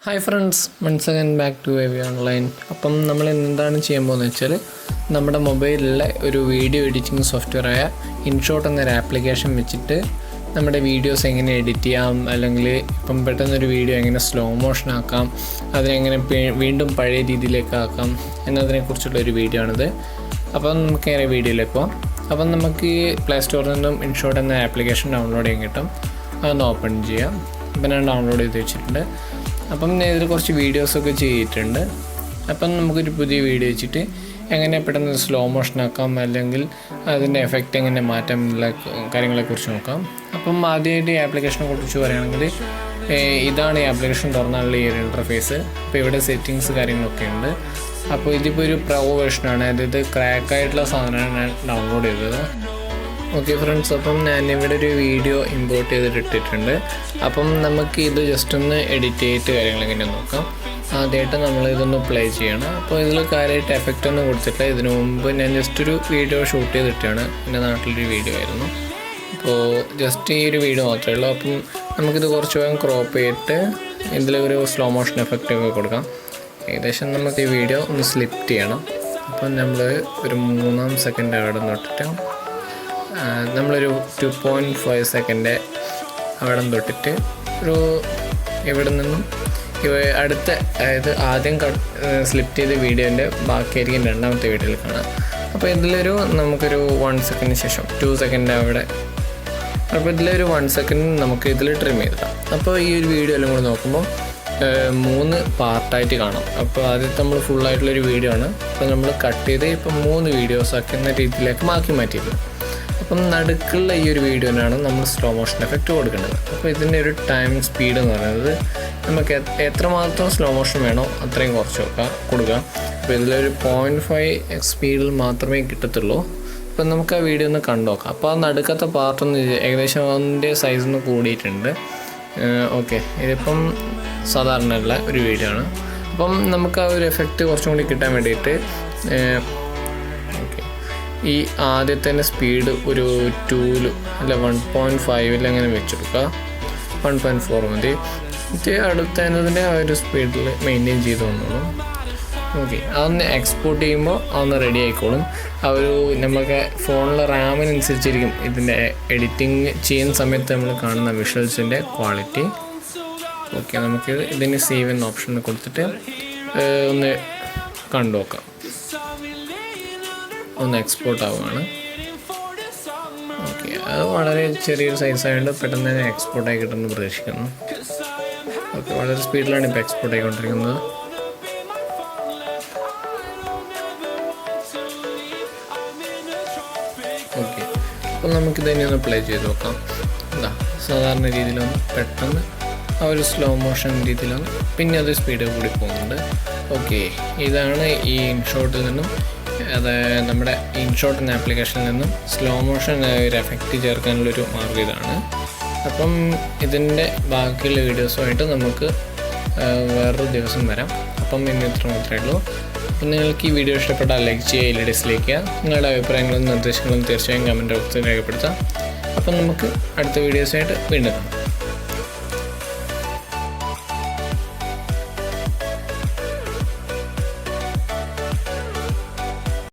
Hi friends, once again back to AV Online. അപ്പം നമ്മൾ എന്താണ് ചെയ്യാൻ പോകുന്നത് വെച്ചാൽ നമ്മുടെ മൊബൈലിലെ ഒരു വീഡിയോ എഡിറ്റിംഗ് സോഫ്റ്റ്വെയർ ആയ ഇൻഷോട്ട് എന്നൊരു ആപ്ലിക്കേഷൻ വെച്ചിട്ട് നമ്മുടെ വീഡിയോസ് എങ്ങനെ എഡിറ്റ് ചെയ്യാം, അല്ലെങ്കിൽ ഇപ്പം പെട്ടെന്നൊരു വീഡിയോ എങ്ങനെ സ്ലോ മോഷൻ ആക്കാം, അതിനെങ്ങനെ വീണ്ടും പഴയ രീതിയിലേക്ക് ആക്കാം എന്നതിനെക്കുറിച്ചുള്ള ഒരു വീഡിയോ ആണിത്. അപ്പം നമുക്ക് നേരെ വീഡിയോയിലേക്ക് പോകാം. അപ്പം നമുക്ക് പ്ലേ സ്റ്റോറിൽ നിന്നും ഇൻഷോട്ട് എന്ന ആപ്ലിക്കേഷൻ ഡൗൺലോഡ് ചെയ്യാൻ കിട്ടും. അതൊന്ന് ഓപ്പൺ ചെയ്യാം. അപ്പം ഞാൻ ഡൗൺലോഡ് ചെയ്ത് വെച്ചിട്ടുണ്ട്. അപ്പം ഇതിൽ കുറച്ച് വീഡിയോസൊക്കെ ചെയ്തിട്ടുണ്ട്. അപ്പം നമുക്കൊരു പുതിയ വീഡിയോ വെച്ചിട്ട് എങ്ങനെ പെട്ടെന്ന് സ്ലോ മോഷൻ ആക്കാം, അല്ലെങ്കിൽ അതിൻ്റെ എഫക്റ്റ് എങ്ങനെ മാറ്റാം എന്നുള്ള കാര്യങ്ങളെക്കുറിച്ച് നോക്കാം. അപ്പം ആദ്യമായിട്ട് ഈ ആപ്ലിക്കേഷനെ കുറിച്ച് പറയുകയാണെങ്കിൽ ഇതാണ് ഈ ആപ്ലിക്കേഷൻ തുറന്നുള്ള ഈ ഒരു ഇൻ്റർഫേസ്. അപ്പോൾ ഇവിടെ സെറ്റിങ്സ് കാര്യങ്ങളൊക്കെ ഉണ്ട്. അപ്പോൾ ഇതിപ്പോൾ ഒരു പ്രോ വേർഷനാണ്, അതായത് ക്രാക്കായിട്ടുള്ള സാധനമാണ് ഞാൻ ഡൗൺലോഡ് ചെയ്തത്. ഓക്കെ ഫ്രണ്ട്സ്, അപ്പം ഞാനിവിടെ ഒരു വീഡിയോ ഇമ്പോർട്ട് ചെയ്തിട്ടിട്ടുണ്ട്. അപ്പം നമുക്ക് ഇത് ജസ്റ്റ് ഒന്ന് എഡിറ്റ് ചെയ്തിട്ട് കാര്യങ്ങൾ എങ്ങനെ നോക്കാം. ആദ്യമായിട്ട് നമ്മളിതൊന്ന് പ്ലേ ചെയ്യണം. അപ്പോൾ ഇതിൽ കാര്യമായിട്ട് എഫക്റ്റ് ഒന്നും കൊടുത്തിട്ടില്ല. ഇതിനു മുമ്പ് ഞാൻ ജസ്റ്റ് ഒരു വീഡിയോ ഷൂട്ട് ചെയ്തിട്ടാണ്, എൻ്റെ നാട്ടിലൊരു വീഡിയോ ആയിരുന്നു. അപ്പോൾ ജസ്റ്റ് ഈ ഒരു വീഡിയോ മാത്രമേ ഉള്ളൂ. അപ്പം നമുക്കിത് കുറച്ച് വേഗം ക്രോപ്പ് ചെയ്തിട്ട് ഇതിലൊരു സ്ലോ മോഷൻ എഫക്റ്റ് ഒക്കെ കൊടുക്കാം. ഏകദേശം നമുക്ക് ഈ വീഡിയോ ഒന്ന് സ്ലിപ്പ് ചെയ്യണം. അപ്പം നമ്മൾ ഒരു 3 സെക്കൻഡ് അവിടെ തൊട്ടിട്ട് നമ്മളൊരു 2.5 സെക്കൻഡ് അവിടെ തൊട്ടിട്ട് ഒരു ഇവിടെ നിന്നും അടുത്ത, അതായത് ആദ്യം സ്ലിപ്പ് ചെയ്ത വീഡിയോൻ്റെ ബാക്കിയായിരിക്കും രണ്ടാമത്തെ വീഡിയോയിൽ കാണാം. അപ്പോൾ ഇതിലൊരു നമുക്കൊരു 1 സെക്കൻഡിന് ശേഷം 2 സെക്കൻഡ് അവിടെ, അപ്പോൾ ഇതിലൊരു 1 സെക്കൻഡ് നമുക്ക് ഇതിൽ ട്രിം ചെയ്തിടാം. അപ്പോൾ ഈ ഒരു വീഡിയോ എല്ലാം കൂടെ നോക്കുമ്പോൾ 3 പാർട്ടായിട്ട് കാണാം. അപ്പോൾ ആദ്യത്തെ നമ്മൾ ഫുള്ളായിട്ടുള്ളൊരു വീഡിയോ ആണ്. അപ്പോൾ നമ്മൾ കട്ട് ചെയ്ത് ഇപ്പം 3 വീഡിയോസ് ആക്കുന്ന രീതിയിലേക്ക് മാറ്റിയിരുന്നു. അപ്പം നടുക്കുള്ള ഈ ഒരു വീഡിയോനാണ് നമ്മൾ സ്ലോ മോഷൻ എഫക്റ്റ് കൊടുക്കേണ്ടത്. അപ്പോൾ ഇതിൻ്റെ ഒരു ടൈം സ്പീഡ് എന്ന് പറയുന്നത് നമുക്ക് എത്രമാത്രം സ്ലോ മോഷൻ വേണോ അത്രയും കുറച്ച് കൊടുക്കാം. അപ്പോൾ ഇതിലൊരു 0.5x സ്പീഡിൽ മാത്രമേ കിട്ടത്തുള്ളൂ. അപ്പം നമുക്ക് ആ വീഡിയോ ഒന്ന് കണ്ടു നോക്കാം. അപ്പോൾ ആ നടുക്കത്തെ പാർട്ടൊന്ന് ഏകദേശം അതിൻ്റെ സൈസൊന്ന് കൂടിയിട്ടുണ്ട്. ഓക്കെ, ഇതിപ്പം സാധാരണയുള്ള ഒരു വീഡിയോ ആണ്. അപ്പം നമുക്ക് ആ ഒരു എഫക്റ്റ് കുറച്ചും കൂടി കിട്ടാൻ വേണ്ടിയിട്ട് ഈ ആദ്യത്തെ സ്പീഡ് ഒരു 2 അല്ല 1.5 അങ്ങനെ വെച്ചെടുക്കുക. 1.4 മതി. ഇത് അടുത്തതിൻ്റെ ആ ഒരു സ്പീഡിൽ മെയിൻറ്റെയിൻ ചെയ്ത് വന്നോളും. ഓക്കെ, അതൊന്ന് എക്സ്പോർട്ട് ചെയ്യുമ്പോൾ അതൊന്ന് റെഡി ആയിക്കോളും. ആ ഒരു നമുക്ക് ഫോണിലെ റാമിനനുസരിച്ചിരിക്കും ഇതിൻ്റെ എഡിറ്റിംഗ് ചെയ്യുന്ന സമയത്ത് നമ്മൾ കാണുന്ന വിഷ്വൽസിൻ്റെ ക്വാളിറ്റി. ഓക്കെ, നമുക്ക് ഇതിന് സേവ് എന്ന ഓപ്ഷൻ കൊടുത്തിട്ട് ഒന്ന് കണ്ടു നോക്കാം. ഒന്ന് എക്സ്പോർട്ട് ആവുകയാണ്. ഓക്കെ, അത് വളരെ ചെറിയൊരു സൈസായതുകൊണ്ട് പെട്ടെന്ന് തന്നെ എക്സ്പോർട്ടായി കിട്ടുമെന്ന് പ്രതീക്ഷിക്കുന്നു. ഓക്കെ, വളരെ സ്പീഡിലാണ് ഇപ്പോൾ എക്സ്പോർട്ട് ആയിക്കൊണ്ടിരിക്കുന്നത്. ഓക്കെ, അപ്പോൾ നമുക്കിതിനെ ഒന്ന് പ്ലേ ചെയ്ത് നോക്കാം. എന്താ സാധാരണ രീതിയിലൊന്ന് പെട്ടെന്ന് ആ ഒരു സ്ലോ മോഷൻ രീതിയിലൊന്ന്, പിന്നെ അത് സ്പീഡ് കൂടി പോകുന്നുണ്ട്. ഓക്കെ, ഇതാണ് ഈ ഇൻഷോട്ടിൽ നിന്നും, അതായത് നമ്മുടെ ഇൻഷോട്ട് എന്ന ആപ്ലിക്കേഷനിൽ നിന്നും സ്ലോ മോഷൻ ഒരു എഫക്റ്റ് ചേർക്കാനുള്ളൊരു മാർഗ്ഗം ഇതാണ്. അപ്പം ഇതിൻ്റെ ബാക്കിയുള്ള വീഡിയോസുമായിട്ട് നമുക്ക് വേറൊരു ദിവസം വരാം. അപ്പം ഇന്ന് ഇത്ര മാത്രമേ ഉള്ളൂ. അപ്പം നിങ്ങൾക്ക് ഈ വീഡിയോ ഇഷ്ടപ്പെട്ടാൽ ലൈക്ക് ചെയ്യുക, ഇല്ല ഡിസ്ലൈക്ക് ചെയ്യുക. നിങ്ങളുടെ അഭിപ്രായങ്ങളും നിർദ്ദേശങ്ങളും തീർച്ചയായും കമൻറ്റ് ബോക്സിൽ രേഖപ്പെടുത്താം. അപ്പം നമുക്ക് അടുത്ത വീഡിയോസായിട്ട് വീണ്ടും കാണാം.